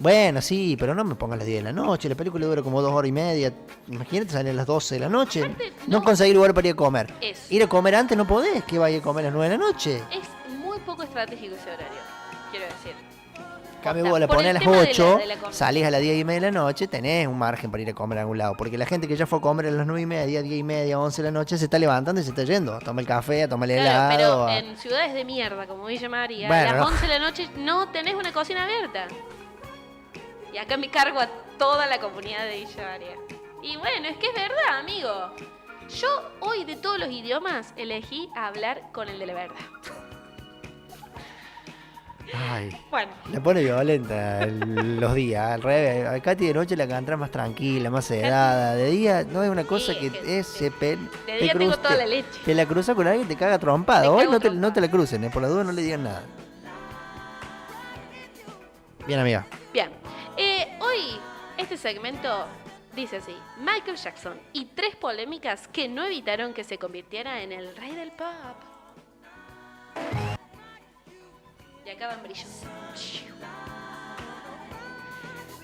Bueno, sí, pero no me pongas a las 10 de la noche. La película dura como 2 horas y media. Imagínate salir a las 12 de la noche. Aparte, No no conseguir lugar para ir a comer. es, Ir a comer antes no podés, que vaya a comer a las 9 de la noche. es muy poco estratégico ese horario, quiero decir. Cambio Posta, vos la por ponés a el las tema 8, de la comida. salís a las 10 y media de la noche, tenés un margen para ir a comer a algún lado. Porque la gente que ya fue a comer a las 9 y media, 10 y media, 11 de la noche, se está levantando y se está yendo. Toma el café, toma el Claro, pero helado. en ciudades de mierda, como Villa María, Bueno, a las no. 11 de la noche no tenés una cocina abierta. Y acá me cargo a toda la comunidad de Villa María. Y bueno, es que es verdad, amigo. Yo hoy de todos los idiomas elegí hablar con el de la verdad. Ay, Bueno, la pone violenta los días, al revés. A Katy de noche la canta más tranquila, más sedada. De día no es una cosa Sí, que que es se pe- de día tengo toda la leche. te la cruza con alguien y te caga trompada. Te Hoy cago no trompada. te la crucen, por la duda no le digan nada. Bien, amiga. bien. Hoy este segmento dice así: Michael Jackson y 3 polémicas que no evitaron que se convirtiera en el rey del pop. Y acaban brillos.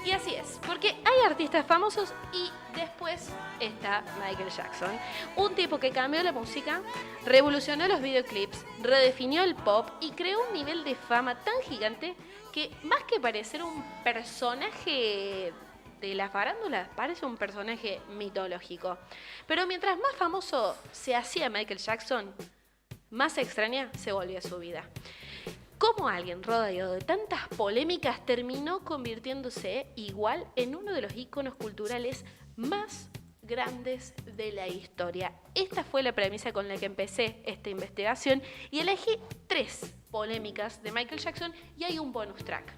Y así es, porque hay artistas famosos y después está Michael Jackson. Un tipo que cambió la música, revolucionó los videoclips, redefinió el pop y creó un nivel de fama tan gigante que más que parecer un personaje de la farándula, parece un personaje mitológico. Pero mientras más famoso se hacía Michael Jackson, más extraña se volvía su vida. ¿Cómo alguien rodeado de tantas polémicas terminó convirtiéndose igual en uno de los íconos culturales más grandes de la historia? Esta fue la premisa con la que empecé esta investigación y elegí 3 polémicas de Michael Jackson y hay un bonus track.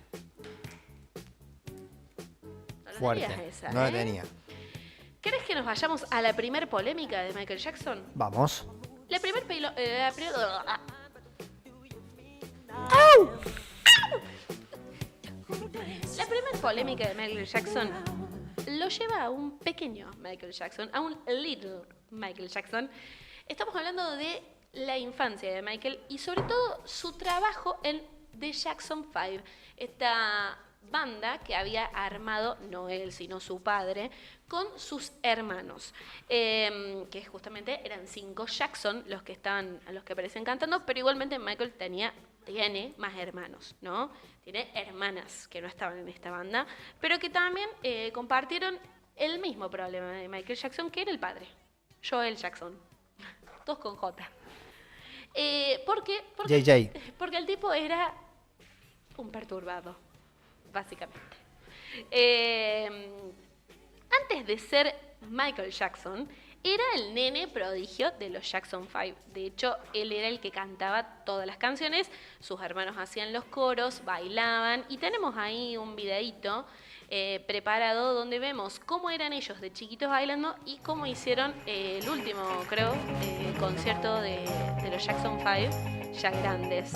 No lo Fuerte. tenías esa, No la ¿eh? tenía. ¿Querés que nos vayamos a la primer polémica de Michael Jackson? Vamos. La primer La primera polémica de Michael Jackson lo lleva a un pequeño Michael Jackson, a un little Michael Jackson. Estamos hablando de la infancia de Michael y sobre todo su trabajo en The Jackson 5, esta banda que había armado, no él, sino su padre, con sus hermanos, que justamente eran 5 Jackson los que aparecen cantando, pero igualmente Michael tiene más hermanos, ¿no? Tiene hermanas que no estaban en esta banda, pero que también compartieron el mismo problema de Michael Jackson, que era el padre, Joel Jackson, todos con J. ¿Por qué? JJ. Porque el tipo era un perturbado, básicamente. Antes de ser Michael Jackson, era el nene prodigio de los Jackson 5. De hecho, él era el que cantaba todas las canciones, sus hermanos hacían los coros, bailaban, y tenemos ahí un videíto preparado donde vemos cómo eran ellos de chiquitos bailando y cómo hicieron el último, creo, concierto de los Jackson 5, ya grandes.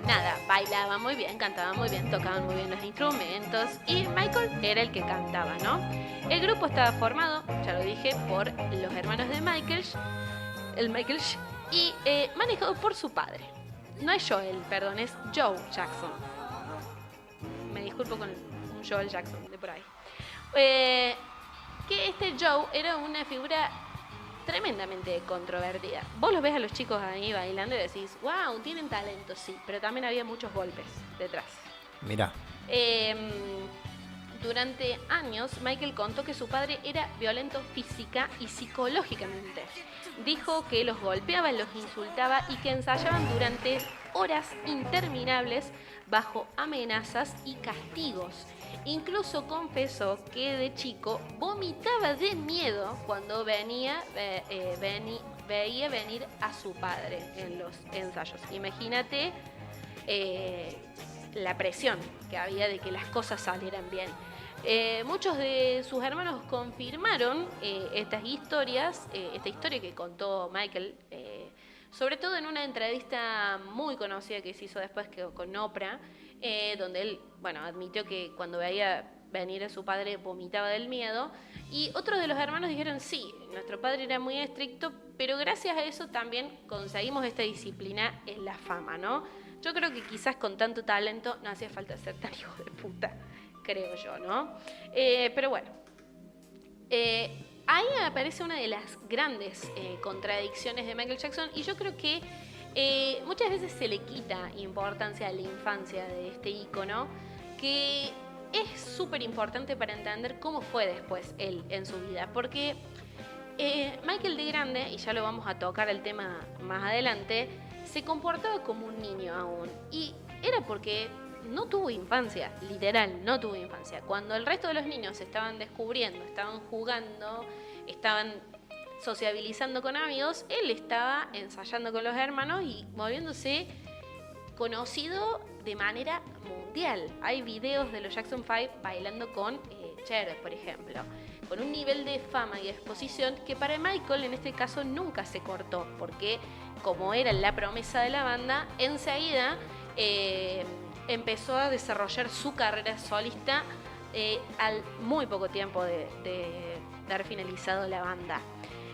Nada, bailaban muy bien, cantaban muy bien, tocaban muy bien los instrumentos y Michael era el que cantaba, ¿no? El grupo estaba formado, ya lo dije, por los hermanos de Michael, y manejado por su padre. No es Joel, perdón, es Joe Jackson. Me disculpo con un Joel Jackson de por ahí. Que este Joe era una figura tremendamente controvertida. Vos los ves a los chicos ahí bailando y decís, wow, tienen talento, sí, pero también había muchos golpes detrás. Mirá. Durante años, Michael contó que su padre era violento física y psicológicamente. Dijo que los golpeaba, los insultaba y que ensayaban durante horas interminables bajo amenazas y castigos. Incluso confesó que de chico vomitaba de miedo cuando veía venir a su padre en los ensayos. Imagínate la presión que había de que las cosas salieran bien. Muchos de sus hermanos confirmaron esta historia que contó Michael, sobre todo en una entrevista muy conocida que se hizo después con Oprah, donde él, admitió que cuando veía venir a su padre vomitaba del miedo, y otros de los hermanos dijeron, sí, nuestro padre era muy estricto, pero gracias a eso también conseguimos esta disciplina en la fama, ¿no? Yo creo que quizás con tanto talento no hacía falta ser tan hijo de puta, creo yo, ¿no? Pero bueno, ahí aparece una de las grandes contradicciones de Michael Jackson y yo creo que muchas veces se le quita importancia a la infancia de este ícono, que es súper importante para entender cómo fue después él en su vida, porque Michael de grande, y ya lo vamos a tocar el tema más adelante, se comportaba como un niño aún, y era porque no tuvo infancia, literal, no tuvo infancia. Cuando el resto de los niños estaban descubriendo, estaban jugando, estaban sociabilizando con amigos, él estaba ensayando con los hermanos y volviéndose conocido de manera mundial. Hay videos de los Jackson 5 bailando con Cher, por ejemplo, con un nivel de fama y exposición que para Michael en este caso nunca se cortó, porque como era la promesa de la banda, enseguida empezó a desarrollar su carrera solista al muy poco tiempo de haber finalizado la banda.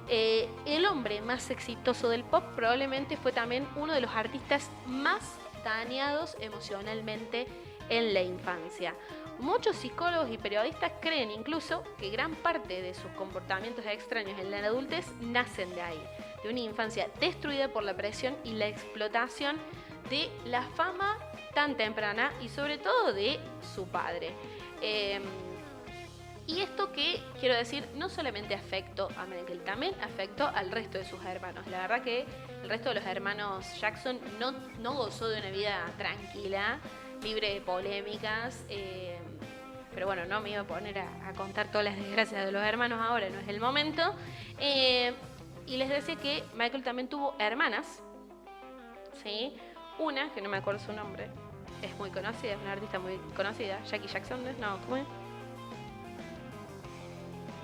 El hombre más exitoso del pop probablemente fue también uno de los artistas más dañados emocionalmente en la infancia. Muchos psicólogos y periodistas creen incluso que gran parte de sus comportamientos extraños en la adultez nacen de ahí, de una infancia destruida por la presión y la explotación de la fama tan temprana y sobre todo de su padre. Y esto que, quiero decir, no solamente afectó a Michael, también afectó al resto de sus hermanos. La verdad que el resto de los hermanos Jackson no gozó de una vida tranquila, libre de polémicas. Pero bueno, no me iba a poner a contar todas las desgracias de los hermanos ahora, no es el momento. Y les decía que Michael también tuvo hermanas, ¿sí? Una, que no me acuerdo su nombre, es muy conocida, es una artista muy conocida, Jackie Jackson, ¿no? ¿Cómo es?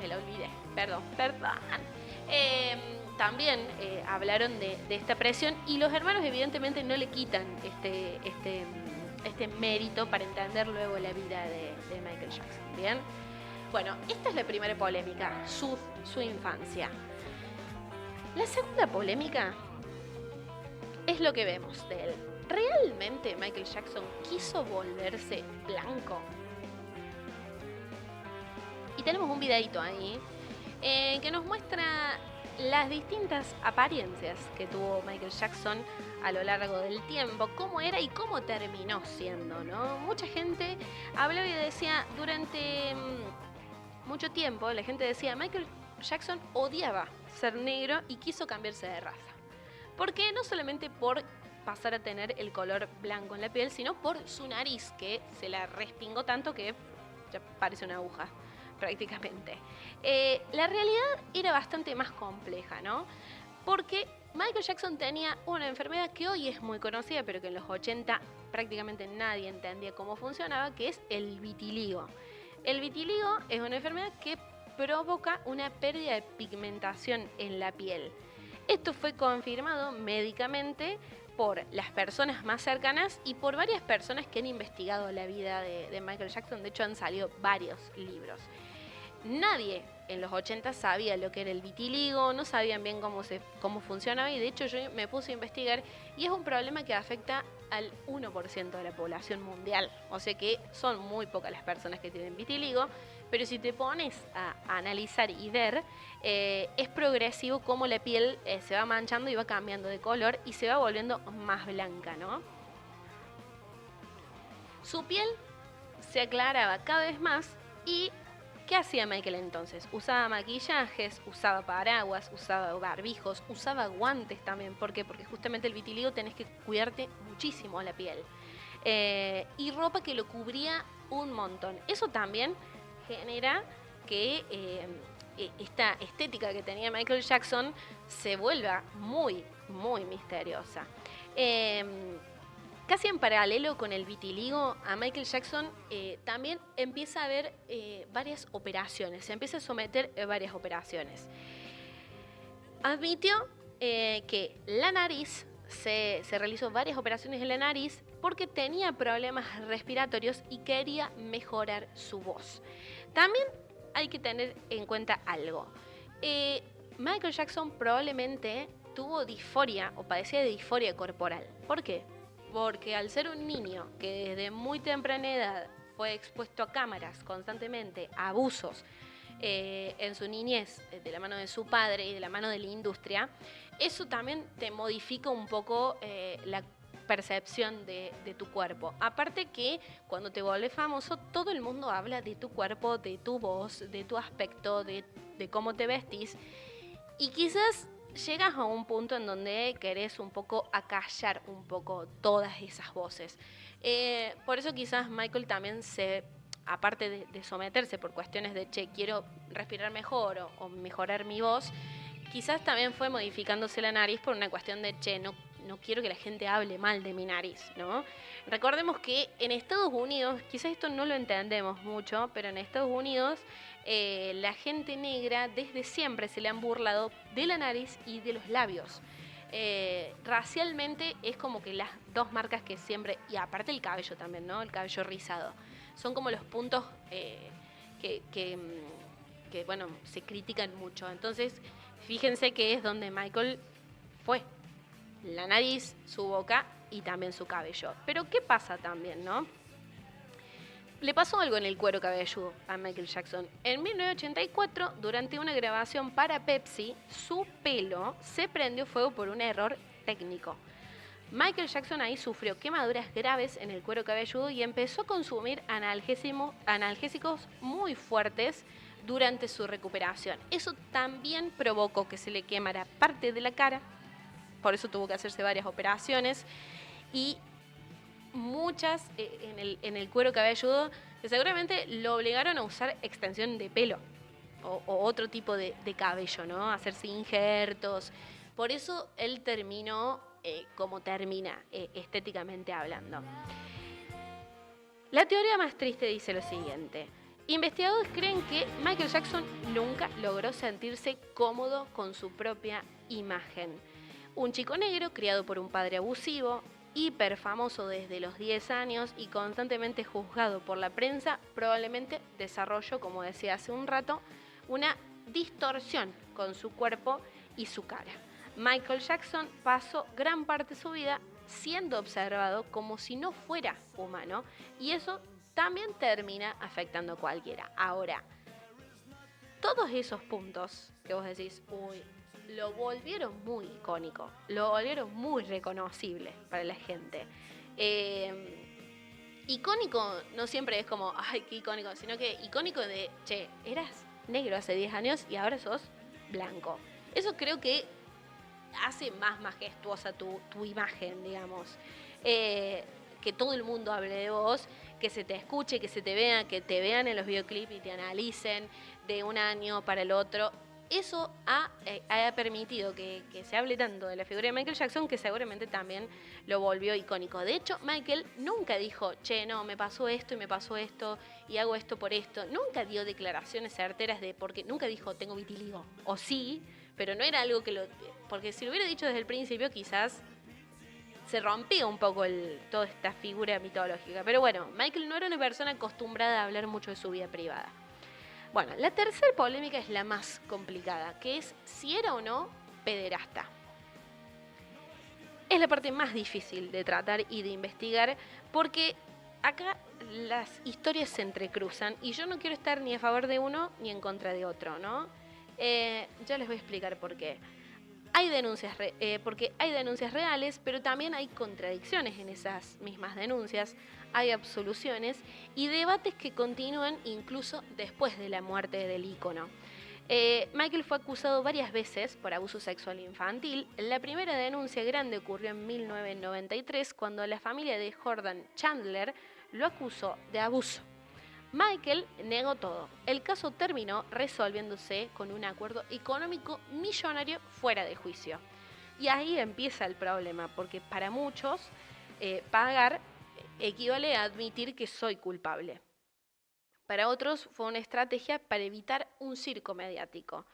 Me la olvidé, perdón. También hablaron de esta presión y los hermanos evidentemente no le quitan este mérito para entender luego la vida de Michael Jackson, ¿bien? Bueno, esta es la primera polémica, su infancia. La segunda polémica es lo que vemos de él. ¿Realmente Michael Jackson quiso volverse blanco? Y tenemos un videito ahí que nos muestra las distintas apariencias que tuvo Michael Jackson a lo largo del tiempo, cómo era y cómo terminó siendo, ¿no? Mucha gente hablaba y decía, durante mucho tiempo, la gente decía, Michael Jackson odiaba ser negro y quiso cambiarse de raza. ¿Por qué? No solamente por pasar a tener el color blanco en la piel, sino por su nariz, que se la respingó tanto que ya parece una aguja prácticamente. La realidad era bastante más compleja, ¿no? Porque Michael Jackson tenía una enfermedad que hoy es muy conocida, pero que en los 80 prácticamente nadie entendía cómo funcionaba, que es el vitiligo. El vitiligo es una enfermedad que provoca una pérdida de pigmentación en la piel. Esto fue confirmado médicamente por las personas más cercanas y por varias personas que han investigado la vida de Michael Jackson. De hecho, han salido varios libros. Nadie en los 80 sabía lo que era el vitiligo, no sabían bien cómo funcionaba y de hecho yo me puse a investigar y es un problema que afecta al 1% de la población mundial. O sea que son muy pocas las personas que tienen vitiligo, pero si te pones a analizar y ver, es progresivo cómo la piel se va manchando y va cambiando de color y se va volviendo más blanca, ¿no? Su piel se aclaraba cada vez más y ¿qué hacía Michael entonces? Usaba maquillajes, usaba paraguas, usaba barbijos, usaba guantes también. ¿Por qué? Porque justamente el vitiligo tenés que cuidarte muchísimo la piel. Y ropa que lo cubría un montón. Eso también genera que esta estética que tenía Michael Jackson se vuelva muy, muy misteriosa. Casi en paralelo con el vitiligo, a Michael Jackson también empieza a haber varias operaciones, se empieza a someter a varias operaciones. Admitió que la nariz, se realizó varias operaciones en la nariz porque tenía problemas respiratorios y quería mejorar su voz. También hay que tener en cuenta algo. Michael Jackson probablemente tuvo disforia o padecía de disforia corporal. ¿Por qué? porque al ser un niño que desde muy temprana edad fue expuesto a cámaras constantemente, a abusos, en su niñez, de la mano de su padre y de la mano de la industria, eso también te modifica un poco la percepción de tu cuerpo. Aparte que cuando te vuelves famoso, todo el mundo habla de tu cuerpo, de tu voz, de tu aspecto, de cómo te vestís. Y quizás llegas a un punto en donde querés un poco acallar un poco todas esas voces. Por eso quizás Michael también aparte de someterse por cuestiones de, che, quiero respirar mejor o mejorar mi voz, quizás también fue modificándose la nariz por una cuestión de, che, no quiero que la gente hable mal de mi nariz, ¿no? Recordemos que en Estados Unidos, quizás esto no lo entendemos mucho, pero en Estados Unidos la gente negra desde siempre se le han burlado de la nariz y de los labios. Racialmente es como que las dos marcas que siempre, y aparte el cabello también, ¿no? El cabello rizado, son como los puntos que, bueno, se critican mucho. Entonces, fíjense que es donde Michael fue. La nariz, su boca y también su cabello. Pero ¿qué pasa también, no? Le pasó algo en el cuero cabelludo a Michael Jackson. En 1984, durante una grabación para Pepsi, su pelo se prendió fuego por un error técnico. Michael Jackson ahí sufrió quemaduras graves en el cuero cabelludo y empezó a consumir analgésicos muy fuertes durante su recuperación. Eso también provocó que se le quemara parte de la cara, por eso tuvo que hacerse varias operaciones y muchas en el cuero cabelludo que seguramente lo obligaron a usar extensión de pelo o otro tipo de cabello, ¿no? Hacerse injertos. Por eso él terminó como termina, estéticamente hablando. La teoría más triste dice lo siguiente. Investigadores creen que Michael Jackson nunca logró sentirse cómodo con su propia imagen. Un chico negro criado por un padre abusivo, hiper famoso desde los 10 años y constantemente juzgado por la prensa, probablemente desarrolló, como decía hace un rato, una distorsión con su cuerpo y su cara. Michael Jackson pasó gran parte de su vida siendo observado como si no fuera humano y eso también termina afectando a cualquiera. Ahora, todos esos puntos que vos decís, uy, lo volvieron muy icónico, lo volvieron muy reconocible para la gente. Icónico no siempre es como, ay, qué icónico, sino que icónico de, che, eras negro hace 10 años y ahora sos blanco. Eso creo que hace más majestuosa tu imagen, digamos. Que todo el mundo hable de vos, que se te escuche, que se te vea, que te vean en los videoclips y te analicen de un año para el otro. Eso ha permitido que se hable tanto de la figura de Michael Jackson que seguramente también lo volvió icónico. De hecho, Michael nunca dijo, che, no, me pasó esto y me pasó esto y hago esto por esto. Nunca dio declaraciones certeras porque nunca dijo, tengo vitiligo. O sí, pero no era algo que lo... Porque si lo hubiera dicho desde el principio, quizás se rompía un poco toda esta figura mitológica. Pero bueno, Michael no era una persona acostumbrada a hablar mucho de su vida privada. Bueno, la tercera polémica es la más complicada, que es si era o no pederasta. Es la parte más difícil de tratar y de investigar porque acá las historias se entrecruzan y yo no quiero estar ni a favor de uno ni en contra de otro, ¿no? Ya les voy a explicar por qué. Hay denuncias, porque hay denuncias reales, pero también hay contradicciones en esas mismas denuncias, hay absoluciones y debates que continúan incluso después de la muerte del ícono. Michael fue acusado varias veces por abuso sexual infantil. La primera denuncia grande ocurrió en 1993 cuando la familia de Jordan Chandler lo acusó de abuso. Michael negó todo. El caso terminó resolviéndose con un acuerdo económico millonario fuera de juicio. Y ahí empieza el problema, porque para muchos pagar equivale a admitir que soy culpable. Para otros fue una estrategia para evitar un circo mediático.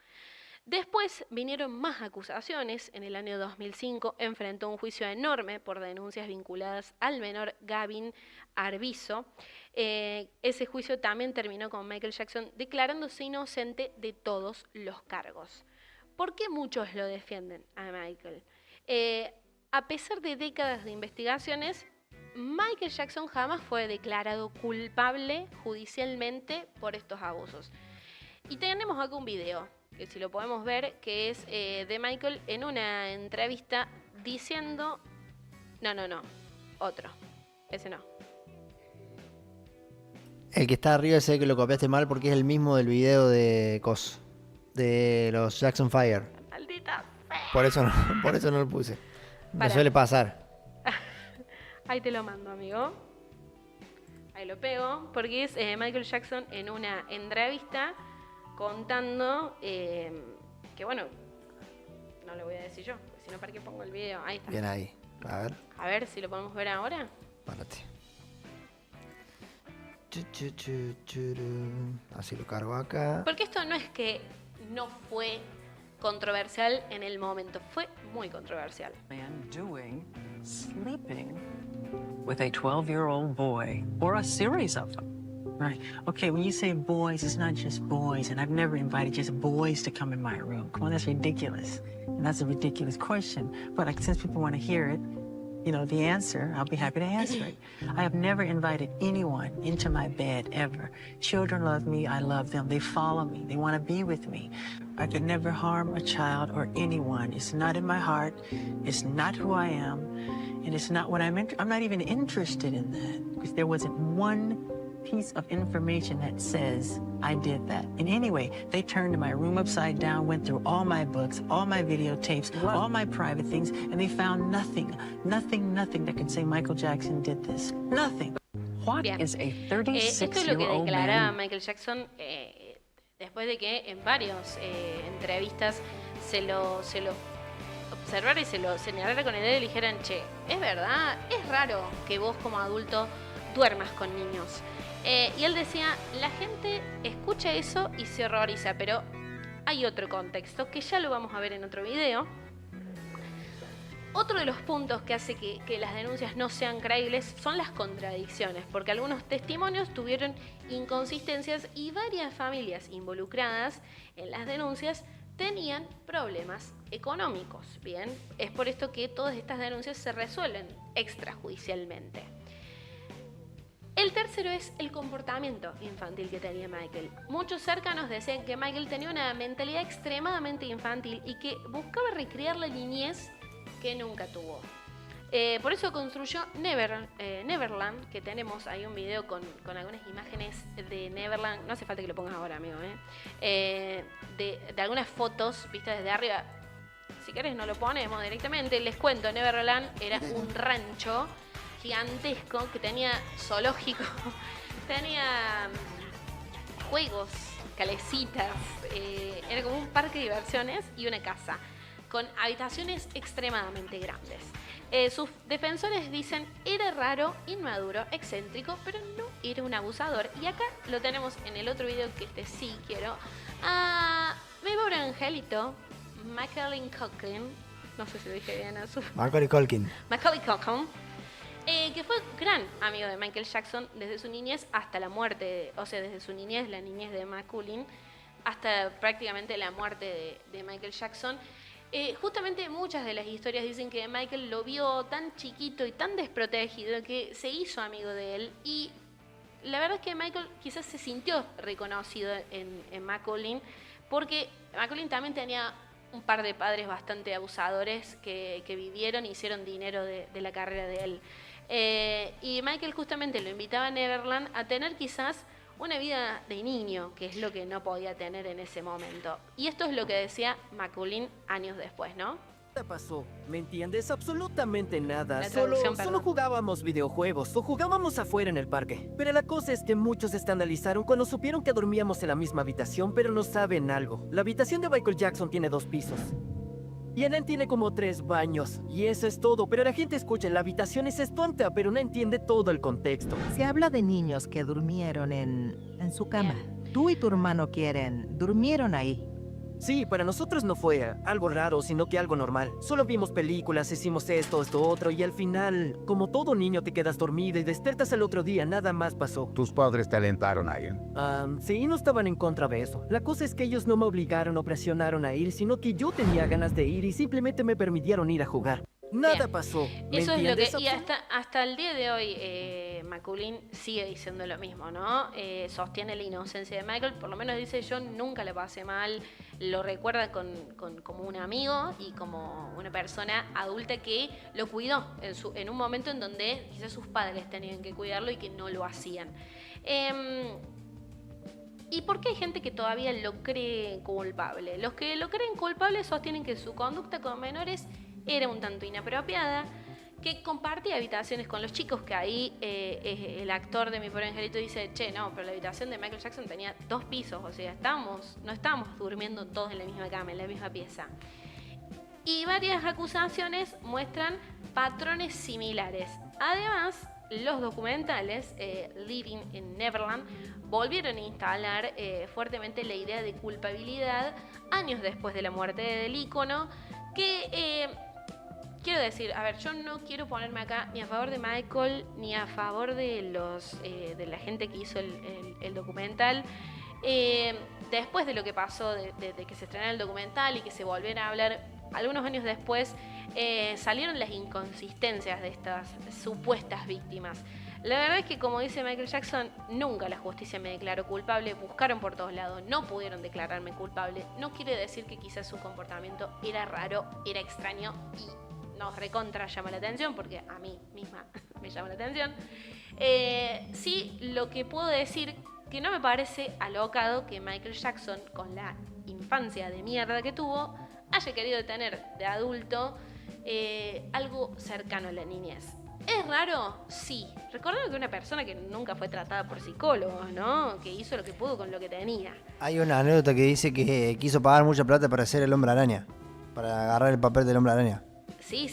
Después vinieron más acusaciones. En el año 2005 enfrentó un juicio enorme por denuncias vinculadas al menor Gavin Arvizo. Ese juicio también terminó con Michael Jackson declarándose inocente de todos los cargos. ¿Por qué muchos lo defienden a Michael? a pesar de décadas de investigaciones, Michael Jackson jamás fue declarado culpable judicialmente por estos abusos. Y tenemos acá un video, que si lo podemos ver, que es de Michael en una entrevista diciendo... No, otro, ese no. El que está arriba ese que lo copiaste mal porque es el mismo del video de de los Jackson Fire. Maldita. Por eso no lo puse. Me Pará. suele pasar. Ahí te lo mando, amigo. Ahí lo pego, porque es Michael Jackson en una entrevista contando que, bueno, no lo voy a decir yo, sino para que pongo el video. Ahí está. Bien ahí. A ver, Si lo podemos ver ahora. párate. Así lo cargo acá. Porque esto no es que no fue controversial en el momento, fue muy controversial. Man doing sleeping with a 12-year-old boy or a series of them. Right. Okay, when you say boys, it's not just boys, and I've never invited just boys to come in my room. Come on, that's ridiculous. And that's a ridiculous question. But like, since people want to hear it, you know, the answer, I'll be happy to answer it. I have never invited anyone into my bed, ever. Children love me, I love them. They follow me, they want to be with me. I could never harm a child or anyone. It's not in my heart, it's not who I am, and it's not what I'm not even interested in that. Because there wasn't one piece of information that says I did that. And anyway, they turned my room upside down, went through all my books, all my videotapes, all my private things, and they found nothing that can say Michael Jackson did this. Nothing. What Bien. is a Esto es lo que 36-year-old declara man? Michael Jackson después de que en varias entrevistas se lo observara y se lo señalara con el dedo y le dijeran, che, es verdad, es raro que vos como adulto duermas con niños. Y él decía, la gente escucha eso y se horroriza, pero hay otro contexto que ya lo vamos a ver en otro video. Otro de los puntos que hace que las denuncias no sean creíbles son las contradicciones, porque algunos testimonios tuvieron inconsistencias y varias familias involucradas en las denuncias tenían problemas económicos. Bien, es por esto que todas estas denuncias se resuelven extrajudicialmente. El tercero es el comportamiento infantil que tenía Michael. Muchos cercanos decían que Michael tenía una mentalidad extremadamente infantil y que buscaba recrear la niñez que nunca tuvo. Por eso construyó Neverland, que tenemos ahí un video con algunas imágenes de Neverland. No hace falta que lo pongas ahora, amigo. De algunas fotos vistas desde arriba. Si querés no lo ponemos directamente. Les cuento, Neverland era un rancho gigantesco que tenía zoológico, tenía juegos, calecitas, era como un parque de diversiones y una casa con habitaciones extremadamente grandes. Sus defensores dicen era raro, inmaduro, excéntrico, pero no era un abusador. Y acá lo tenemos en el otro video, que sí quiero, a mi pobre angelito, Macaulay Culkin, no sé si lo dije bien a su... Macaulay Culkin. Macaulay Culkin, que fue gran amigo de Michael Jackson desde su niñez hasta la muerte, o sea, desde su niñez, la niñez de Macaulay, hasta prácticamente la muerte de Michael Jackson. Justamente muchas de las historias dicen que Michael lo vio tan chiquito y tan desprotegido que se hizo amigo de él, y la verdad es que Michael quizás se sintió reconocido en Macaulay, porque Macaulay también tenía un par de padres bastante abusadores que vivieron y hicieron dinero de la carrera de él. Y Michael justamente lo invitaba a Neverland a tener quizás una vida de niño, que es lo que no podía tener en ese momento. Y esto es lo que decía Macaulay años después, ¿no? ¿Qué pasó? ¿Me entiendes? Absolutamente nada. La Solo traducción, perdón. jugábamos videojuegos o jugábamos afuera en el parque. Pero la cosa es que muchos se escandalizaron cuando supieron que dormíamos en la misma habitación, pero no saben algo. La habitación de Michael Jackson tiene 2 pisos. Y en él tiene como 3 baños. Y eso es todo. Pero la gente escucha, la habitación es tonta, pero no entiende todo el contexto. Se habla de niños que durmieron en su cama. Tú y tu hermano durmieron ahí. Sí, para nosotros no fue algo raro, sino que algo normal. Solo vimos películas, hicimos esto otro, y al final, como todo niño, te quedas dormido y despiertas al otro día, nada más pasó. ¿Tus padres te alentaron a ir? Sí, no estaban en contra de eso. La cosa es que ellos no me obligaron o presionaron a ir, sino que yo tenía ganas de ir y simplemente me permitieron ir a jugar. Nada Bien. pasó. ¿Me Eso es lo que. entiendes, Y Upton? hasta el día de hoy, McCullin sigue diciendo lo mismo, ¿no? Sostiene la inocencia de Michael, por lo menos dice: yo nunca le pasé mal. Lo recuerda como un amigo y como una persona adulta que lo cuidó en un momento en donde quizás sus padres tenían que cuidarlo y que no lo hacían. ¿Y por qué hay gente que todavía lo cree culpable? Los que lo creen culpable sostienen que su conducta con menores era un tanto inapropiada, que compartía habitaciones con los chicos, que ahí el actor de Mi Pobre Angelito dice: che, no, pero la habitación de Michael Jackson tenía 2 pisos, o sea, no estábamos durmiendo todos en la misma cama, en la misma pieza. Y varias acusaciones muestran patrones similares. Además, los documentales Living in Neverland volvieron a instalar fuertemente la idea de culpabilidad años después de la muerte del ícono, que quiero decir, a ver, yo no quiero ponerme acá ni a favor de Michael ni a favor de de la gente que hizo el documental. Después de lo que pasó, de que se estrenara el documental y que se volviera a hablar algunos años después, salieron las inconsistencias de estas supuestas víctimas. La verdad es que, como dice Michael Jackson, nunca la justicia me declaró culpable. Buscaron por todos lados, no pudieron declararme culpable. No quiere decir que quizás su comportamiento era raro, era extraño y nos recontra llama la atención, porque a mí misma me llama la atención. Sí, lo que puedo decir, que no me parece alocado que Michael Jackson, con la infancia de mierda que tuvo, haya querido tener de adulto algo cercano a la niñez. ¿Es raro? Sí. Recordando que una persona que nunca fue tratada por psicólogos, ¿no? Que hizo lo que pudo con lo que tenía. Hay una anécdota que dice que quiso pagar mucha plata para hacer el Hombre Araña, para agarrar el papel del Hombre Araña. Sí.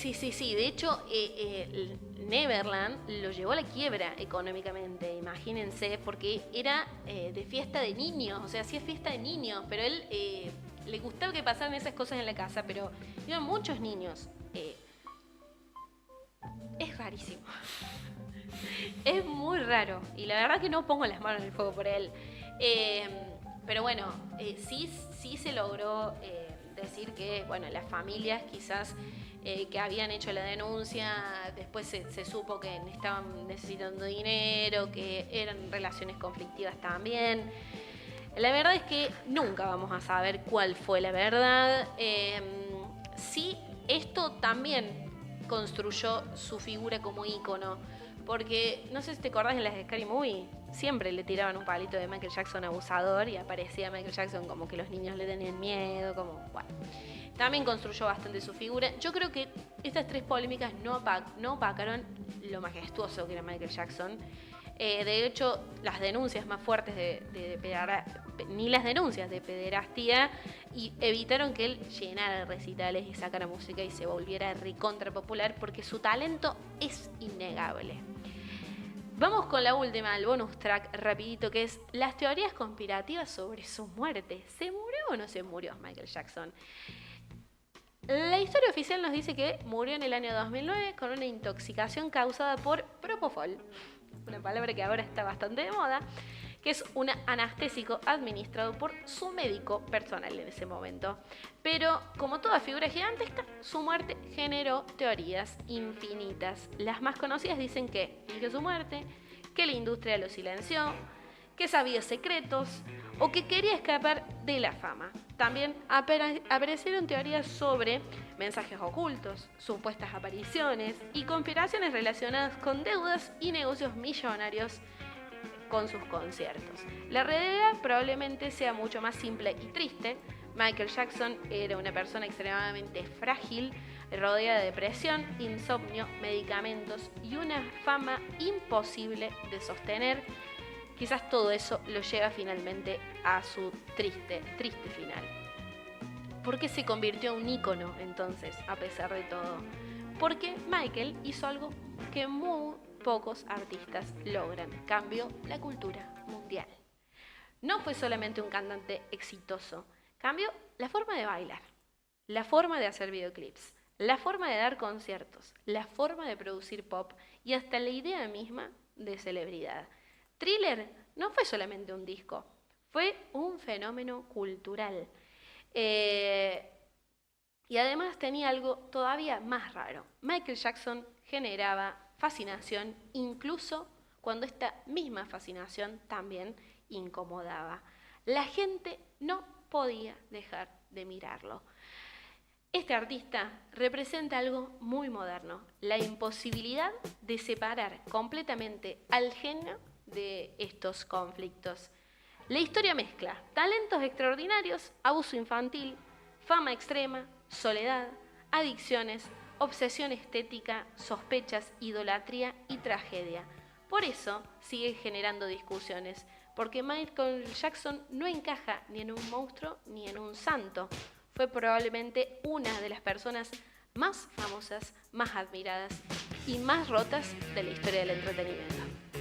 De hecho, Neverland lo llevó a la quiebra económicamente, imagínense, porque era de fiesta de niños, o sea, hacía fiesta de niños, pero él le gustaba que pasaran esas cosas en la casa, pero iban muchos niños. Es rarísimo. Es muy raro. Y la verdad que no pongo las manos en el fuego por él. Pero bueno, sí se logró decir que, bueno, las familias quizás que habían hecho la denuncia, después se supo que estaban necesitando dinero, que eran relaciones conflictivas también. La verdad es que nunca vamos a saber cuál fue la verdad. Sí, esto también construyó su figura como ícono, porque no sé si te acordás, en las de Scary Movie siempre le tiraban un palito de Michael Jackson abusador y aparecía Michael Jackson como que los niños le tenían miedo, como bueno. También construyó bastante su figura. Yo creo que estas 3 polémicas no opacaron lo majestuoso que era Michael Jackson. De hecho, las denuncias más fuertes ni las denuncias de pederastía y evitaron que él llenara recitales y sacara música y se volviera recontra popular, porque su talento es innegable. Vamos con la última, el bonus track rapidito, que es las teorías conspirativas sobre su muerte. ¿Se murió o no se murió Michael Jackson? La historia oficial nos dice que murió en el año 2009 con una intoxicación causada por propofol, una palabra que ahora está bastante de moda, que es un anestésico administrado por su médico personal en ese momento. Pero, como toda figura gigantesca, su muerte generó teorías infinitas. Las más conocidas dicen que fingió su muerte, que la industria lo silenció, que sabía secretos o que quería escapar de la fama. También aparecieron teorías sobre mensajes ocultos, supuestas apariciones y conspiraciones relacionadas con deudas y negocios millonarios con sus conciertos. La realidad probablemente sea mucho más simple y triste. Michael Jackson era una persona extremadamente frágil, rodeada de depresión, insomnio, medicamentos y una fama imposible de sostener. Quizás todo eso lo lleva finalmente a su triste final. ¿Por qué se convirtió en un ícono entonces, a pesar de todo? Porque Michael hizo algo que muy pocos artistas logran: cambió la cultura mundial. No fue solamente un cantante exitoso, cambió la forma de bailar, la forma de hacer videoclips, la forma de dar conciertos, la forma de producir pop y hasta la idea misma de celebridad. Thriller no fue solamente un disco, fue un fenómeno cultural. Y además tenía algo todavía más raro. Michael Jackson generaba fascinación incluso cuando esta misma fascinación también incomodaba. La gente no podía dejar de mirarlo. Este artista representa algo muy moderno, la imposibilidad de separar completamente al genio de estos conflictos. La historia mezcla talentos extraordinarios, abuso infantil, fama extrema, soledad, adicciones, obsesión estética, sospechas, idolatría y tragedia. Por eso sigue generando discusiones, porque Michael Jackson no encaja ni en un monstruo ni en un santo. Fue probablemente una de las personas más famosas, más admiradas y más rotas de la historia del entretenimiento.